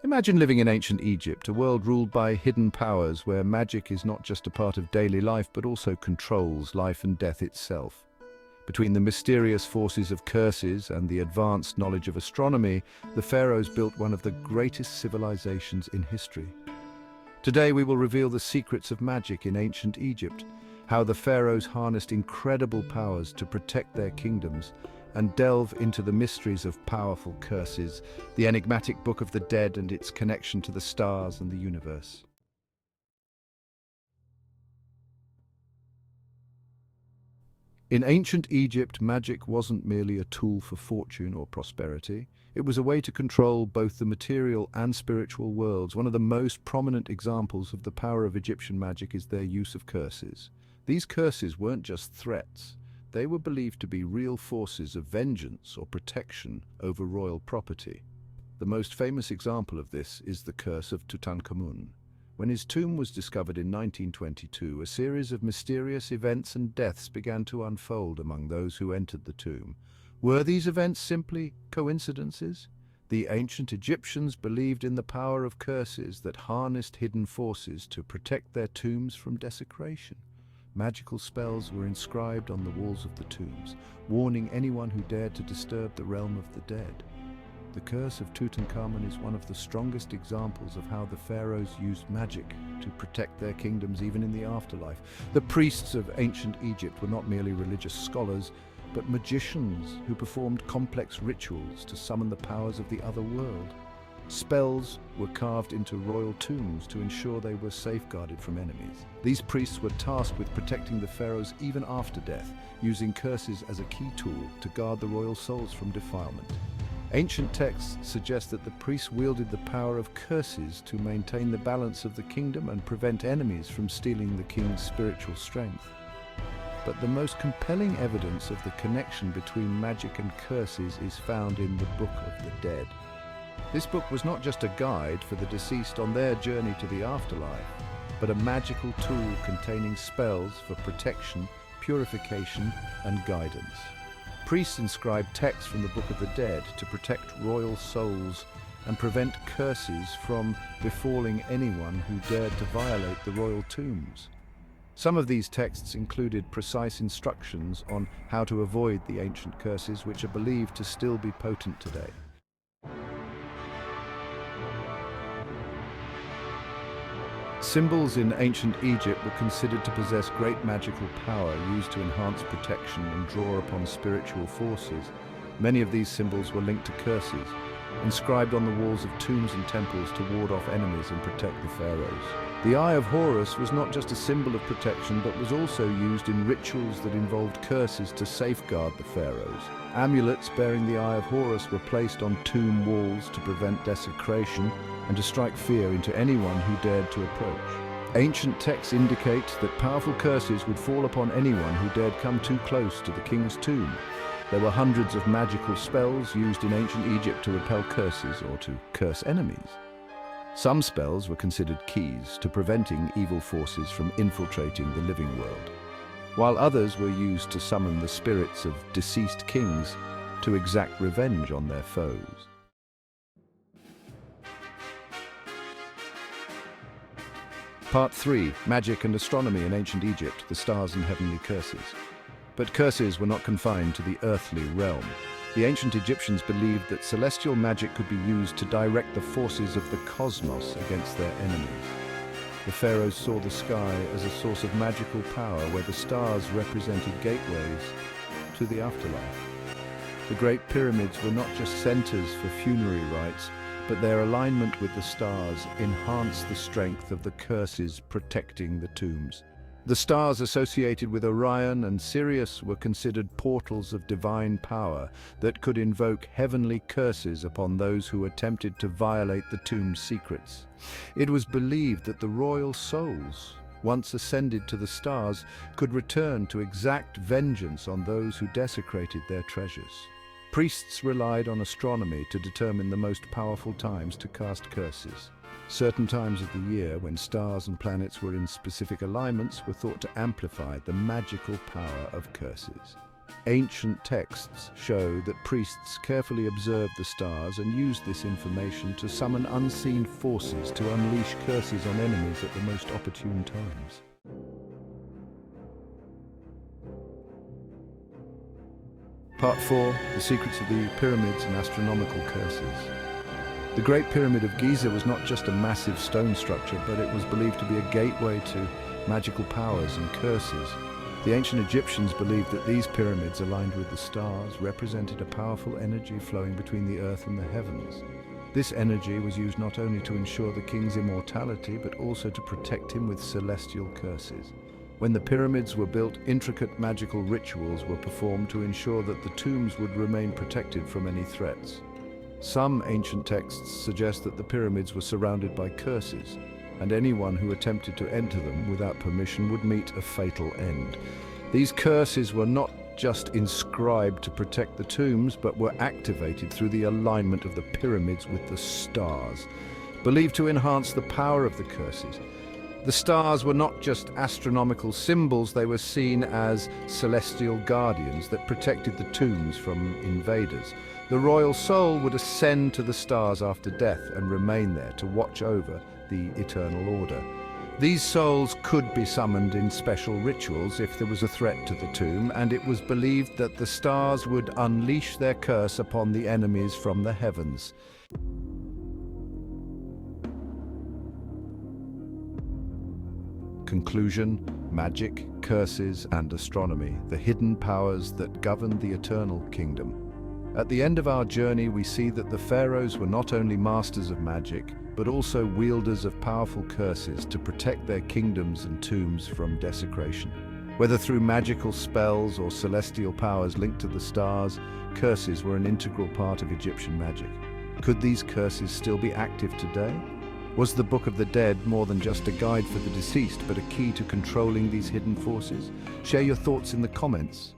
Imagine living in ancient Egypt, a world ruled by hidden powers where magic is not just a part of daily life but also controls life and death itself. Between the mysterious forces of curses and the advanced knowledge of astronomy, the pharaohs built one of the greatest civilizations in history. Today we will reveal the secrets of magic in ancient Egypt, how the pharaohs harnessed incredible powers to protect their kingdoms, and delve into the mysteries of powerful curses, the enigmatic Book of the Dead and its connection to the stars and the universe. In ancient Egypt, magic wasn't merely a tool for fortune or prosperity. It was a way to control both the material and spiritual worlds. One of the most prominent examples of the power of Egyptian magic is their use of curses. These curses weren't just threats. They were believed to be real forces of vengeance or protection over royal property. The most famous example of this is the Curse of Tutankhamun. When his tomb was discovered in 1922, a series of mysterious events and deaths began to unfold among those who entered the tomb. Were these events simply coincidences? The ancient Egyptians believed in the power of curses that harnessed hidden forces to protect their tombs from desecration. Magical spells were inscribed on the walls of the tombs, warning anyone who dared to disturb the realm of the dead. The Curse of Tutankhamun is one of the strongest examples of how the pharaohs used magic to protect their kingdoms even in the afterlife. The priests of ancient Egypt were not merely religious scholars, but magicians who performed complex rituals to summon the powers of the other world. Spells were carved into royal tombs to ensure they were safeguarded from enemies. These priests were tasked with protecting the pharaohs even after death, using curses as a key tool to guard the royal souls from defilement. Ancient texts suggest that the priests wielded the power of curses to maintain the balance of the kingdom and prevent enemies from stealing the king's spiritual strength. But the most compelling evidence of the connection between magic and curses is found in the Book of the Dead. This book was not just a guide for the deceased on their journey to the afterlife, but a magical tool containing spells for protection, purification, and guidance. Priests inscribed texts from the Book of the Dead to protect royal souls and prevent curses from befalling anyone who dared to violate the royal tombs. Some of these texts included precise instructions on how to avoid the ancient curses, which are believed to still be potent today. Symbols in ancient Egypt were considered to possess great magical power, used to enhance protection and draw upon spiritual forces. Many of these symbols were linked to curses, inscribed on the walls of tombs and temples to ward off enemies and protect the pharaohs. The Eye of Horus was not just a symbol of protection, but was also used in rituals that involved curses to safeguard the pharaohs. Amulets bearing the Eye of Horus were placed on tomb walls to prevent desecration and to strike fear into anyone who dared to approach. Ancient texts indicate that powerful curses would fall upon anyone who dared come too close to the king's tomb. There were hundreds of magical spells used in ancient Egypt to repel curses or to curse enemies. Some spells were considered keys to preventing evil forces from infiltrating the living world, while others were used to summon the spirits of deceased kings to exact revenge on their foes. Part 3. Magic and Astronomy in Ancient Egypt, the Stars and Heavenly Curses. But curses were not confined to the earthly realm. The ancient Egyptians believed that celestial magic could be used to direct the forces of the cosmos against their enemies. The pharaohs saw the sky as a source of magical power where the stars represented gateways to the afterlife. The Great Pyramids were not just centers for funerary rites, but their alignment with the stars enhanced the strength of the curses protecting the tombs. The stars associated with Orion and Sirius were considered portals of divine power that could invoke heavenly curses upon those who attempted to violate the tomb's secrets. It was believed that the royal souls, once ascended to the stars, could return to exact vengeance on those who desecrated their treasures. Priests relied on astronomy to determine the most powerful times to cast curses. Certain times of the year, when stars and planets were in specific alignments, were thought to amplify the magical power of curses. Ancient texts show that priests carefully observed the stars and used this information to summon unseen forces to unleash curses on enemies at the most opportune times. Part 4. The Secrets of the Pyramids and Astronomical Curses. The Great Pyramid of Giza was not just a massive stone structure, but it was believed to be a gateway to magical powers and curses. The ancient Egyptians believed that these pyramids, aligned with the stars, represented a powerful energy flowing between the earth and the heavens. This energy was used not only to ensure the king's immortality, but also to protect him with celestial curses. When the pyramids were built, intricate magical rituals were performed to ensure that the tombs would remain protected from any threats. Some ancient texts suggest that the pyramids were surrounded by curses, and anyone who attempted to enter them without permission would meet a fatal end. These curses were not just inscribed to protect the tombs, but were activated through the alignment of the pyramids with the stars, believed to enhance the power of the curses. The stars were not just astronomical symbols, they were seen as celestial guardians that protected the tombs from invaders. The royal soul would ascend to the stars after death and remain there to watch over the eternal order. These souls could be summoned in special rituals if there was a threat to the tomb, and it was believed that the stars would unleash their curse upon the enemies from the heavens. Conclusion: magic, curses, and astronomy, the hidden powers that govern the eternal kingdom. At the end of our journey, we see that the pharaohs were not only masters of magic, but also wielders of powerful curses to protect their kingdoms and tombs from desecration. Whether through magical spells or celestial powers linked to the stars, curses were an integral part of Egyptian magic. Could these curses still be active today? Was the Book of the Dead more than just a guide for the deceased, but a key to controlling these hidden forces? Share your thoughts in the comments.